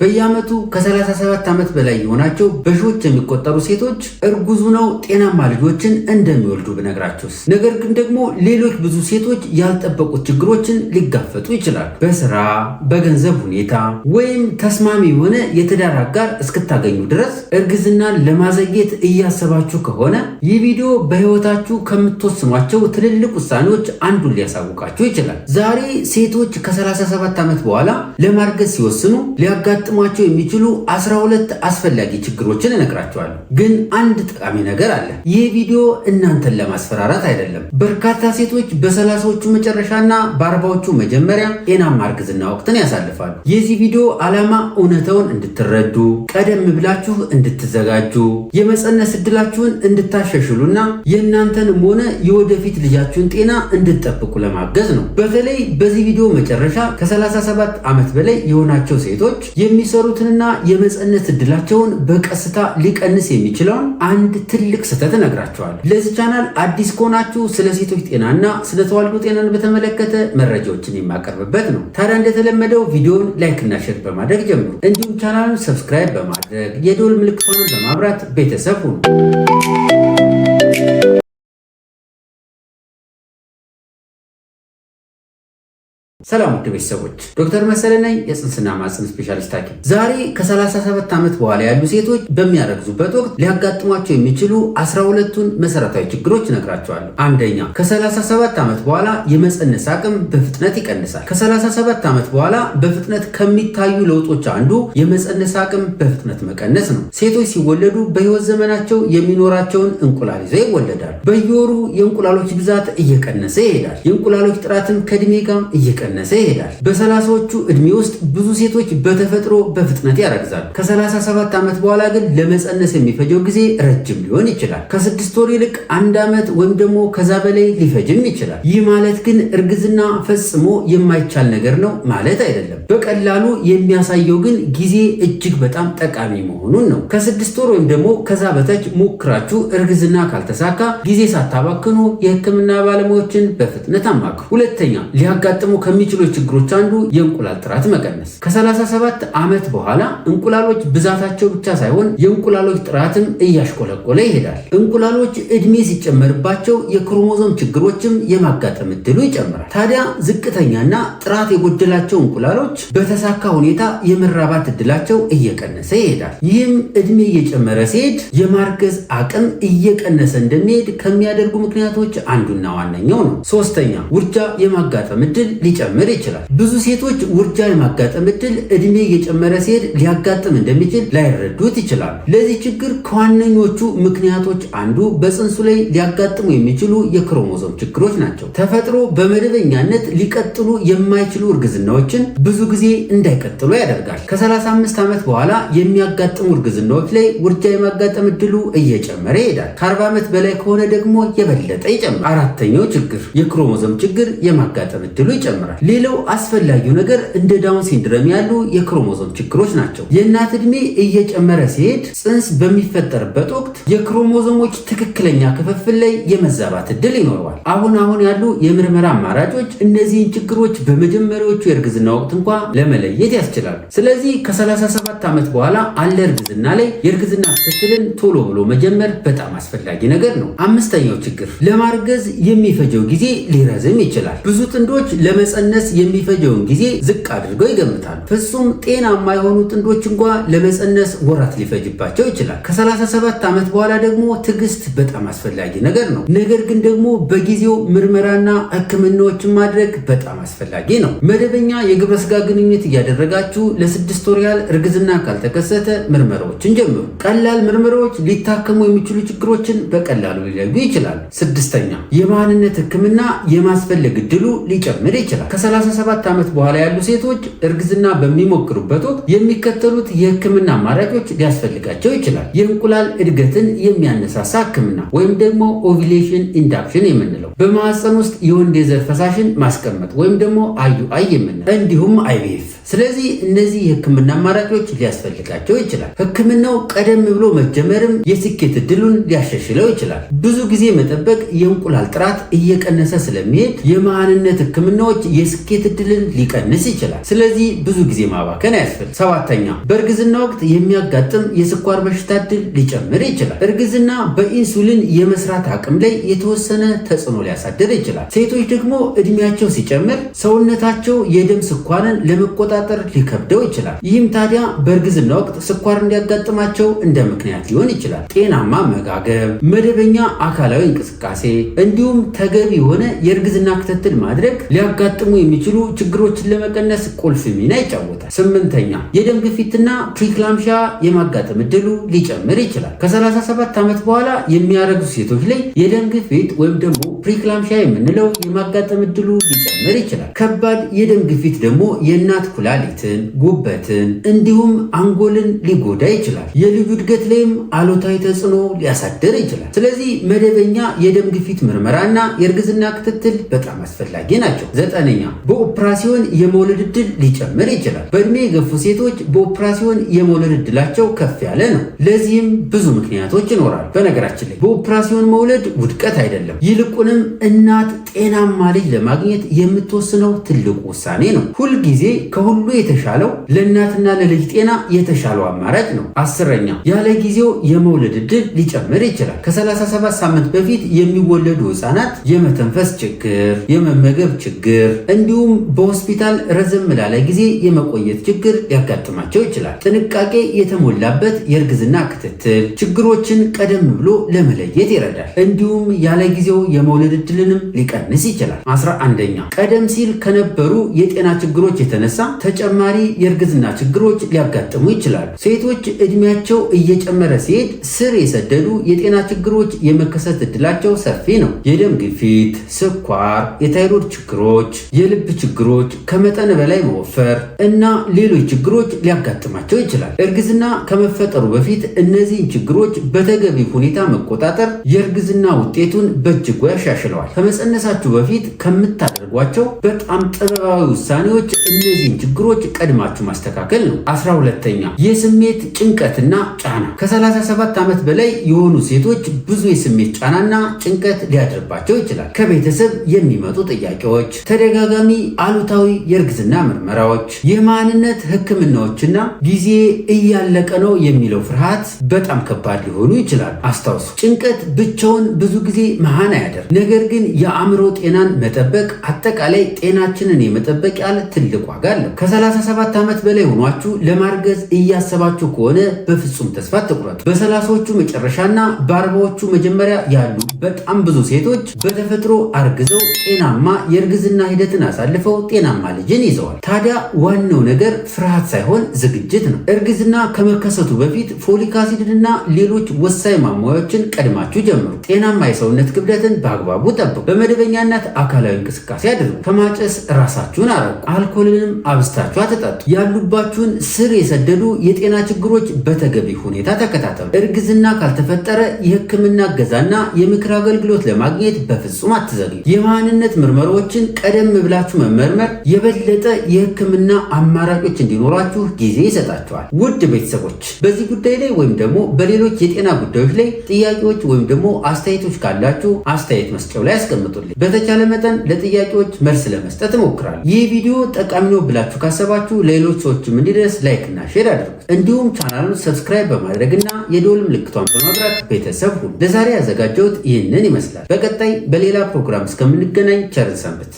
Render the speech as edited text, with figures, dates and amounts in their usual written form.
በየዓመቱ ከ37 ዓመት በላይ የሆናቸው በሺዎች የሚቆጠሩ ሴቶች እርጉዝ ሆነው ጤናማ ልጆችን እንደሚወልዱ ብነግራቸውስ? ነገር ግን ደግሞ ሌሎች ብዙ ሴቶች ያልጠበቁት ችግሮችን ሊጋፈጡ ይችላሉ። በስራ፣ በገንዘብ ሁኔታ ወይም ተስማሚ የሆነ የትዳር አጋር እስክታገኙ ድረስ እርግዝናን ለማዘግየት እያሰባችሁ ከሆነ ይህ ቪዲዮ በሕይወታችሁ ከምትወስኗቸው ትልልቅ ውሳኔዎች አንዱን ሊያሳውቃችሁ ይችላል። ዛሬ ሴቶች ከ37 ዓመት በኋላ ለማርገዝ ሲወስኑ ሊያጋጥሟቸው የሚችሉ 12 አስፈላጊ ችግሮችን እነግራቸዋለሁ። ግን አንድ ጠቃሚ ነገር አለ። ይህ ቪዲዮ እናንተን ለማስፈራራት አይደለም። በርካታ ሴቶች በ30ዎቹ መጨረሻና በ40ዎቹ መጀመሪያ ጤናማ እርግዝና ወቅትን ያሳልፋሉ። የዚህ ቪዲዮ ዓላማ እውነታውን እንድትረዱ፣ ቀደም ብላችሁ እንድትዘጋጁ፣ የመፀነስ ዕድላችሁን እንድታሻሽሉና የእናንተንም ሆነ የወደፊት ልጃችሁን ጤና እንድትጠብቁ ለማገዝ ነው። በተለይ በዚህ ቪዲዮ መጨረሻ ከ37 ዓመት በላይ የሆናቸው ሴቶች የሚሰሩትንና የመፀነስ ዕድላቸውን በቀስታ ሊቀንስ የሚችለውን አንድ ትልቅ ስህተት እነግራቸዋለሁ። ለዚህ ቻናል አዲስ ከሆናችሁ ስለ ሴቶች ጤናና ስለ ተዋልዶ ጤናን በተመለከተ መረጃዎችን የማቀርብበት ነው። ታዲያ እንደተለመደው ቪዲዮውን ላይክ እና ሼር በማድረግ ጀምሩ። እንዲሁም ቻናሉን ሰብስክራይብ በማድረግ የደወል ምልክቱን በማብራት ቤተሰብ ሁኑ። ሰላም ውድ ቤተሰቦች፣ ዶክተር መሰለ ነኝ፣ የጽንስና ማህፀን ስፔሻሊስት ሐኪም። ዛሬ ከ37 ዓመት በኋላ ያሉ ሴቶች በሚያረግዙበት ወቅት ሊያጋጥሟቸው የሚችሉ 12ቱን መሰረታዊ ችግሮች እነግራቸዋለሁ። አንደኛ፣ ከ37 ዓመት በኋላ የመፀነስ አቅም በፍጥነት ይቀንሳል። ከ37 ዓመት በኋላ በፍጥነት ከሚታዩ ለውጦች አንዱ የመፀነስ አቅም በፍጥነት መቀነስ ነው። ሴቶች ሲወለዱ በህይወት ዘመናቸው የሚኖራቸውን እንቁላል ይዘው ይወለዳሉ። በየወሩ የእንቁላሎች ብዛት እየቀነሰ ይሄዳል። የእንቁላሎች ጥራትም ከእድሜ ጋር እየቀነሰ ይሄዳል። በ30ዎቹ ዕድሜ ውስጥ ብዙ ሴቶች በተፈጥሮ በፍጥነት ያረግዛሉ። ከ37 ዓመት በኋላ ግን ለመፀነስ የሚፈጀው ጊዜ ረጅም ሊሆን ይችላል። ከ6 ወር ይልቅ 1 ዓመት ወይም ደግሞ ከዛ በላይ ሊፈጅም ይችላል። ይህ ማለት ግን እርግዝና ፈጽሞ የማይቻል ነገር ነው ማለት አይደለም። በቀላሉ የሚያሳየው ግን ጊዜ እጅግ በጣም ጠቃሚ መሆኑን ነው። ከ6 ወር ወይም ደግሞ ከዛ በታች ሞክራችሁ እርግዝና ካልተሳካ ጊዜ ሳታባክኑ የሕክምና ባለሙያዎችን በፍጥነት አማክሩ። ሁለተኛ፣ ሊያጋጥሙ ከሚችሉ ችግሮች አንዱ የእንቁላል ጥራት መቀነስ። ከ37 ዓመት በኋላ እንቁላሎች ብዛታቸው ብቻ ሳይሆን የእንቁላሎች ጥራትም እያሽቆለቆለ ይሄዳል። እንቁላሎች ዕድሜ ሲጨመርባቸው የክሮሞዞም ችግሮችም የማጋጠም ዕድሉ ይጨምራል። ታዲያ ዝቅተኛና ጥራት የጎደላቸው እንቁላሎች በተሳካ ሁኔታ የመራባት ዕድላቸው እየቀነሰ ይሄዳል። ይህም ዕድሜ እየጨመረ ሲሄድ የማርገዝ አቅም እየቀነሰ እንደሚሄድ ከሚያደርጉ ምክንያቶች አንዱና ዋነኛው ነው። ሶስተኛ፣ ውርጃ የማጋጠም ዕድል ሊጨምር ይችላል። ብዙ ሴቶች ውርጃ የማጋጠም ዕድል ዕድሜ እየጨመረ ሲሄድ ሊያጋጥም እንደሚችል ላይረዱት ይችላሉ። ለዚህ ችግር ከዋነኞቹ ምክንያቶች አንዱ በፅንሱ ላይ ሊያጋጥሙ የሚችሉ የክሮሞዞም ችግሮች ናቸው። ተፈጥሮ በመደበኛነት ሊቀጥሉ የማይችሉ እርግዝናዎችን ብዙ ጊዜ እንዳይቀጥሉ ያደርጋል። ከ35 ዓመት በኋላ የሚያጋጥሙ እርግዝናዎች ላይ ውርጃ የማጋጠም ዕድሉ እየጨመረ ይሄዳል። ከ40 ዓመት በላይ ከሆነ ደግሞ የበለጠ ይጨምራል። አራተኛው ችግር የክሮሞዞም ችግር የማጋጠም ዕድሉ ይጨምራል። ሌላው አስፈላጊው ነገር እንደ ዳውን ሲንድረም ያሉ የክሮሞዞም ችግሮች ናቸው። የእናት ዕድሜ እየጨመረ ሲሄድ ፅንስ በሚፈጠርበት ወቅት የክሮሞዞሞች ትክክለኛ ክፍፍል ላይ የመዛባት ዕድል ይኖረዋል። አሁን ያሉ የምርመራ አማራጮች እነዚህን ችግሮች በመጀመሪያዎቹ የእርግዝና ወቅት እንኳ ለመለየት ያስችላሉ። ስለዚህ ከ37 ዓመት በኋላ አለ እርግዝና ላይ የእርግዝና ክትትልን ቶሎ ብሎ መጀመር በጣም አስፈላጊ ነገር ነው። አምስተኛው ችግር ለማርገዝ የሚፈጀው ጊዜ ሊረዝም ይችላል። ብዙ ጥንዶች ለመፀነስ የሚፈጀውን ጊዜ ዝቅ አድርገው ይገምታሉ። ፍጹም ጤናማ የሆኑ ጥንዶች እንኳ ለመፀነስ ወራት ሊፈጅባቸው ይችላል። ከ37 ዓመት በኋላ ደግሞ ትዕግስት በጣም አስፈላጊ ነገር ነው። ነገር ግን ደግሞ በጊዜው ምርመራና ሕክምናዎችን ማድረግ በጣም አስፈላጊ ነው። መደበኛ የግብረ ስጋ ግንኙነት እያደረጋችሁ ለ6 ወር ያህል እርግዝና ካልተከሰተ ምርመራዎችን ጀምሩ። ቀላል ምርመራዎች ሊታከሙ የሚችሉ ችግሮችን በቀላሉ ሊለዩ ይችላሉ። ስድስተኛ፣ የማንነት ሕክምና የማስፈለግ ዕድሉ ሊጨምር ይችላል። ከ37 ዓመት በኋላ ያሉ ሴቶች እርግዝና በሚሞክሩበት ወቅት የሚከተሉት የህክምና አማራጮች ሊያስፈልጋቸው ይችላል። የእንቁላል እድገትን የሚያነሳሳ ህክምና ወይም ደግሞ ኦቪሌሽን ኢንዳክሽን የምንለው፣ በማህፀን ውስጥ የወንድ የዘር ፈሳሽን ማስቀመጥ ወይም ደግሞ IUI የምንለው፣ እንዲሁም IVF ስለዚህ እነዚህ የህክምና አማራጮች ሊያስፈልጋቸው ይችላል። ህክምናው ቀደም ብሎ መጀመርም የስኬት እድሉን ሊያሻሽለው ይችላል። ብዙ ጊዜ መጠበቅ የእንቁላል ጥራት እየቀነሰ ስለሚሄድ የመሃንነት ህክምናዎች የስኬት እድልን ሊቀንስ ይችላል። ስለዚህ ብዙ ጊዜ ማባከን አያስፈልግም። 7ኛ በእርግዝና ወቅት የሚያጋጥም የስኳር በሽታ እድል ሊጨምር ይችላል። እርግዝና በኢንሱሊን የመስራት አቅም ላይ የተወሰነ ተጽዕኖ ሊያሳድር ይችላል። ሴቶች ደግሞ እድሜያቸው ሲጨምር ሰውነታቸው የደም ስኳርን ለመቆጣጠር ሊከብደው ይችላል። ይህም ታዲያ በእርግዝና ወቅት ስኳር እንዲያጋጥማቸው እንደ ምክንያት ሊሆን ይችላል። ጤናማ አመጋገብ፣ መደበኛ አካላዊ እንቅስቃሴ እንዲሁም ተገቢ የሆነ የእርግዝና ክትትል ማድረግ ሊያጋጥሙ የሚችሉ ችግሮችን ለመቀነስ ቁልፍ ሚና ይጫወታል። 8ኛ የደም ግፊትና ፕሪክላምሻ የማጋጠም እድሉ ሊጨምር ይችላል። ከ37 ዓመት በኋላ የሚያረግዙ ሴቶች ላይ የደም ግፊት ወይም ደግሞ ፕሪክላምሻ የምንለው የማጋጠም እድሉ ሊጨምር ይችላል። ከባድ የደም ግፊት ደግሞ የእናት ኩላሊትን፣ ጉበትን እንዲሁም አንጎልን ሊጎዳ ይችላል። የልጁ እድገት ላይም አሉታዊ ተጽዕኖ ሊያሳድር ይችላል። ስለዚህ መደበኛ የደም ግፊት ምርመራና የእርግዝና ክትትል በጣም አስፈላጊ ናቸው። 9ኛ በኦፕራሲዮን የመውለድ እድል ሊጨምር ይችላል። በእድሜ የገፉ ሴቶች በኦፕራሲዮን የመውለድ እድላቸው ከፍ ያለ ነው። ለዚህም ብዙ ምክንያቶች ይኖራሉ። በነገራችን ላይ በኦፕራሲዮን መውለድ ውድቀት አይደለም፣ ይልቁንም እናት ጤናማ ልጅ ለማግኘት የምትወስነው ትልቁ ውሳኔ ነው። ሁልጊዜ ከሁሉ የተሻለው ለእናትና ለልጅ ጤና የተሻለው አማራጭ ነው። 10ኛ ያለ ጊዜው የመውለድ እድል ሊጨምር ይችላል። ከ37 ሳምንት በፊት የሚወለዱ ህፃናት የመተንፈስ ችግር፣ የመመገብ ችግር እንዲሁም በሆስፒታል ረዘም ላለ ጊዜ የመቆየት ችግር ሊያጋጥማቸው ይችላል። ጥንቃቄ የተሞላበት የእርግዝና ክትትል ችግሮችን ቀደም ብሎ ለመለየት ይረዳል። እንዲሁም ያለ ጊዜው የመውለድ እድልንም ሊቀንስ ይችላል። 11ኛ ቀደም ሲል ከነበሩ የጤና ችግሮች የተነሳ ተጨማሪ የእርግዝና ችግሮች ሊያጋጥሙ ይችላሉ። ሴቶች እድሜያቸው እየጨመረ ሲሄድ ስር የሰደዱ የጤና ችግሮች የመከሰት እድላቸው ሰፊ ነው። የደም ግፊት፣ ስኳር፣ የታይሮይድ ችግሮች፣ የልብ ችግሮች፣ ከመጠን በላይ መወፈር እና ሌሎች ችግሮች ሊያጋጥማቸው ይችላል። እርግዝና ከመፈጠሩ በፊት እነዚህን ችግሮች በተገቢ ሁኔታ መቆጣጠር የእርግዝና ውጤቱን በእጅጉ ያሻሽለዋል። ከመጸነሳችሁ በፊት ከምታደርጓቸው በጣም ጥበባዊ ውሳኔዎች እነዚህን ችግሮች ቀድማችሁ ማስተካከል ነው። 12ኛ የስሜት ጭንቀትና ጫና። ከ37 ዓመት በላይ የሆኑ ሴቶች ብዙ የስሜት ጫናና ጭንቀት ሊያድርባቸው ይችላል። ከቤተሰብ የሚመጡ ጥያቄዎች፣ ተደጋጋሚ አሉታዊ የእርግዝና ምርመራዎች፣ የማንነት ህክምናዎችና ጊዜ እያለቀ ነው የሚለው ፍርሃት በጣም ከባድ ሊሆኑ ይችላሉ። አስታውሱ፣ ጭንቀት ብቻውን ብዙ ጊዜ መሃን አያደርግ። ነገር ግን የአእምሮ ጤናን መጠበቅ አጠቃላይ ጤናችንን የመጠበቅ ያለ ትልቅ ዋጋ አለው። ከ37 ዓመት በላይ ሆኗችሁ ለማርገዝ እያሰባችሁ ከሆነ በፍጹም ተስፋ አትቁረጡ። በ30ዎቹ መጨረሻና በ40ዎቹ መጀመሪያ ያሉ በጣም ብዙ ሴቶች በተፈጥሮ አርግዘው ጤናማ የእርግዝና ሂደትን አሳልፈው ጤናማ ልጅን ይዘዋል። ታዲያ ዋናው ነገር ፍርሃት ሳይሆን ዝግጅት ነው። እርግዝና ከመከሰቱ በፊት ፎሊክ አሲድንና ሌሎች ወሳኝ ማሟያዎችን ቀድማችሁ ጀምሩ። ጤናማ የሰውነት ክብደትን በአግባቡ ጠብቁ። በመደበኛነት አካላዊ እንቅስቃሴ አድርጉ። ከማጨስ ራሳችሁን አረቁ። አልኮልንም አብስታችሁ አትጠጡ። ያሉባችሁን ስር የሰደዱ የጤና ችግሮች በተገቢ ሁኔታ ተከታተሉ። እርግዝና ካልተፈጠረ የህክምና እገዛና የምክር አገልግሎት ለማግኘት በፍጹም አትዘግዩ። የማንነት ምርመራዎችን ቀደም ብላችሁ መመርመር የበለጠ የህክምና አማራጮች እንዲኖራችሁ ጊዜ ይሰጣችኋል። ውድ ቤተሰቦች በዚህ ጉዳይ ላይ ወይም ደግሞ በሌሎች የጤና ጉዳዮች ላይ ጥያቄዎች ወይም ደግሞ አስተያየቶች ካላችሁ አስተያየት መስጫው ላይ አስቀምጡልኝ። በተቻለ መጠን ለጥያቄዎች መልስ ለመስጠት እሞክራለሁ። ይህ ቪዲዮ ጠቃሚ ነው ብላችሁ ካሰባችሁ ለሌሎች ሰዎችም እንዲደርስ ላይክ እና ሼር አድርጉት። እንዲሁም ቻናሉን ሰብስክራይብ በማድረግና የደወል ምልክቷን በማብራት ቤተሰብ ሁኑ። ለዛሬ ያዘጋጀሁት ይህንን ይመስላል። በቀጣይ በሌላ ፕሮግራም እስከምንገናኝ ቸርን ሰንብት።